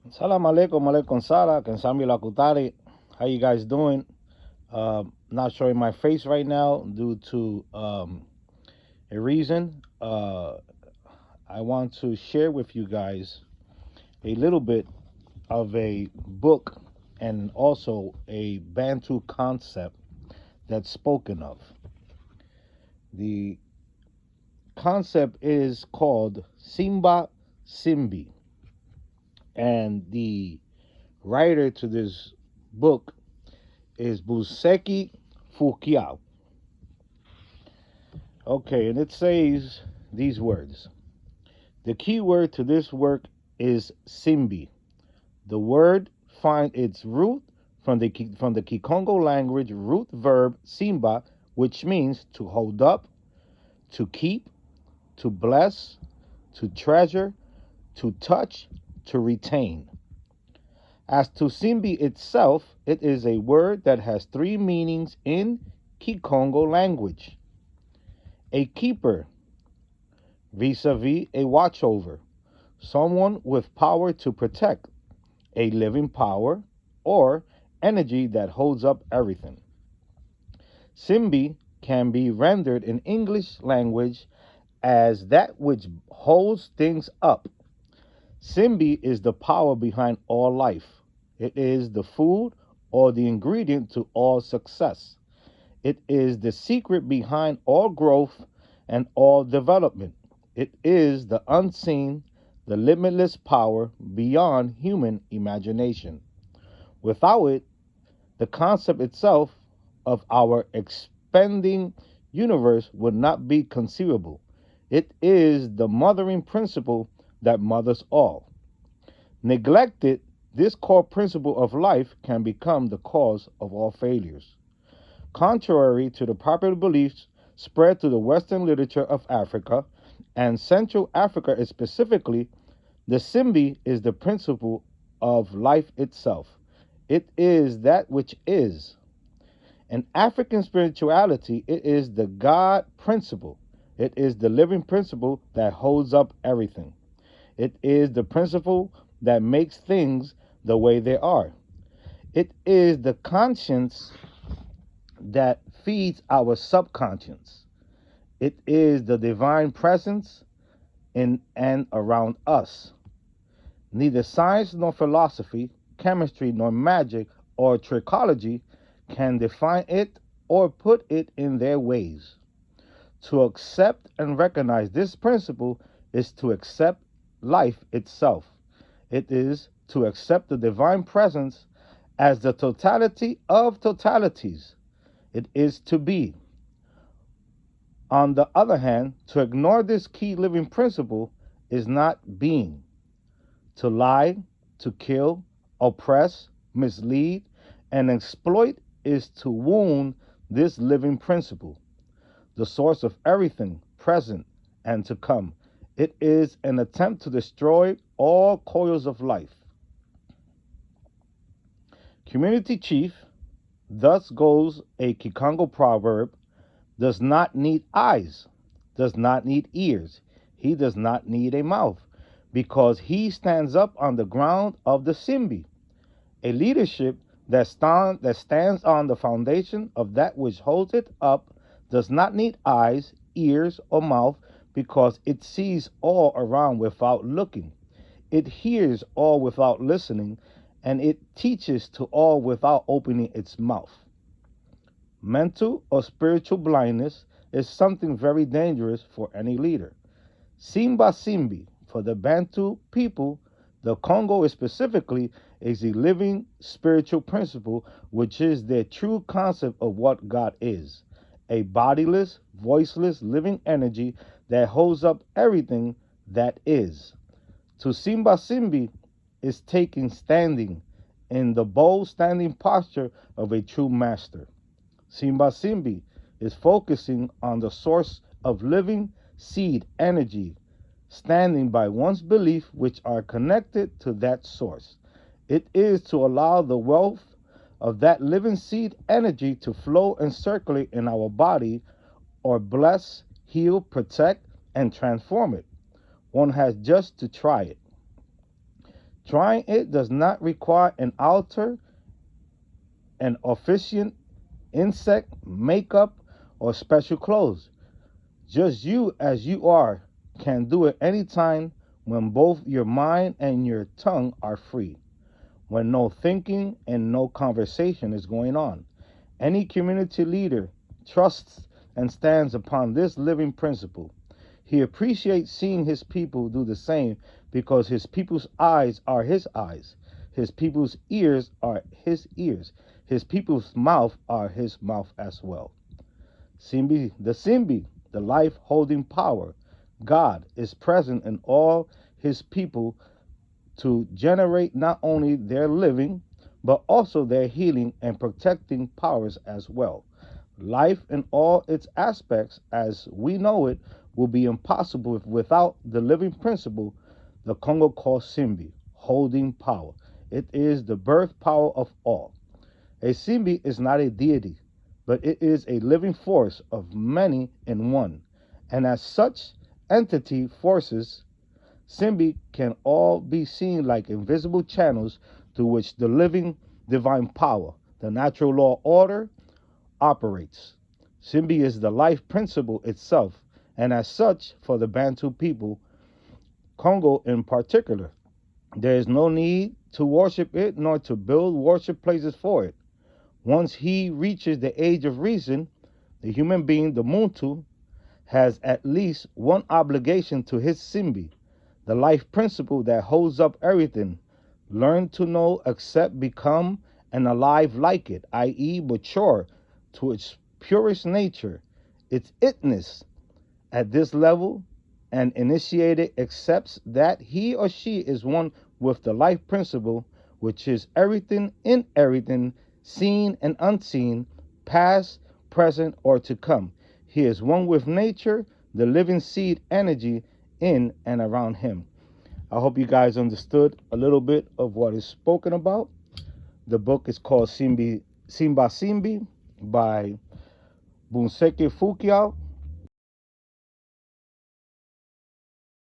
Salam alaikum, alaikum salam, Kensami Lakutari. How you guys doing? Not showing my face right now due to a reason. I want to share with you guys a little bit of a book and also a Bantu concept that's spoken of. The concept is called Simba Simbi, and the writer to this book is Buseki Fukiao. Okay, and it says these words. The key word to this work is Simbi. The word finds its root from the Kikongo language root verb Simba, which means to hold up, to keep, to bless, to treasure, to touch, to retain. As to Simbi itself, it is a word that has three meanings in Kikongo language. A keeper, vis-a-vis a watchover, someone with power to protect, a living power, or energy that holds up everything. Simbi can be rendered in English language as that which holds things up. Simbi is the power behind all life. It is the food or the ingredient to all success. It is the secret behind all growth and all development. It is the unseen, the limitless power beyond human imagination. Without it, the concept itself of our expanding universe would not be conceivable. It is the mothering principle that mothers all. Neglected, this core principle of life can become the cause of all failures. Contrary to the popular beliefs spread to the Western literature of Africa, and Central Africa specifically, the Simbi is the principle of life itself. It is that which is. In African spirituality, it is the God principle. It is the living principle that holds up everything. It is the principle that makes things the way they are. It is the conscience that feeds our subconscious. It is the divine presence in and around us. Neither science nor philosophy, chemistry nor magic or trichology can define it or put it in their ways. To accept and recognize this principle is to accept life itself. It is to accept the divine presence as the totality of totalities. It is to be. On the other hand, to ignore this key living principle is not being. To lie, to kill, oppress, mislead, and exploit is to wound this living principle, the source of everything present and to come. It is an attempt to destroy all coils of life. Community chief, thus goes a Kikongo proverb, does not need eyes, does not need ears, he does not need a mouth, because he stands up on the ground of the Simbi, a leadership that stands on the foundation of that which holds it up, does not need eyes, ears, or mouth, because it sees all around without looking. It hears all without listening, and it teaches to all without opening its mouth. Mental or spiritual blindness is something very dangerous for any leader. Simba Simbi, for the Bantu people, the Congo is specifically, is a living spiritual principle, which is their true concept of what God is, a bodiless, voiceless, living energy that holds up everything that is. To Simba Simbi is taking standing in the bold standing posture of a true master. Simba Simbi is focusing on the source of living seed energy, standing by one's belief which are connected to that source. It is to allow the wealth of that living seed energy to flow and circulate in our body or bless, heal, protect, and transform it. One has just to try it. Trying it does not require an altar, an officiant, insect, makeup, or special clothes. Just you as you are can do it anytime when both your mind and your tongue are free, when no thinking and no conversation is going on. Any community leader trusts and stands upon this living principle. He appreciates seeing his people do the same because his people's eyes are his eyes, his people's ears are his ears, his people's mouth are his mouth as well. Simbi, the life holding power, God, is present in all his people to generate not only their living, but also their healing and protecting powers as well. Life in all its aspects, as we know it, will be impossible if without the living principle the Congo calls Simbi, holding power. It is the birth power of all. A Simbi is not a deity, but it is a living force of many in one. And as such entity forces, Simbi can all be seen like invisible channels through which the living divine power, the natural law order, operates. Simbi is the life principle itself, and as such, for the Bantu people, Congo in particular, there is no need to worship it nor to build worship places for it. Once he reaches the age of reason, the human being, the Muntu, has at least one obligation to his Simbi, the life principle that holds up everything. Learn to know, accept, become, and alive like it, i.e., mature to its purest nature, its itness. At this level, an initiated accepts that he or she is one with the life principle, which is everything in everything, seen and unseen, past, present, or to come. He is one with nature, the living seed energy in and around him. I hope you guys understood a little bit of what is spoken about. The book is called Simba Simbi by Bunseke Fukiao.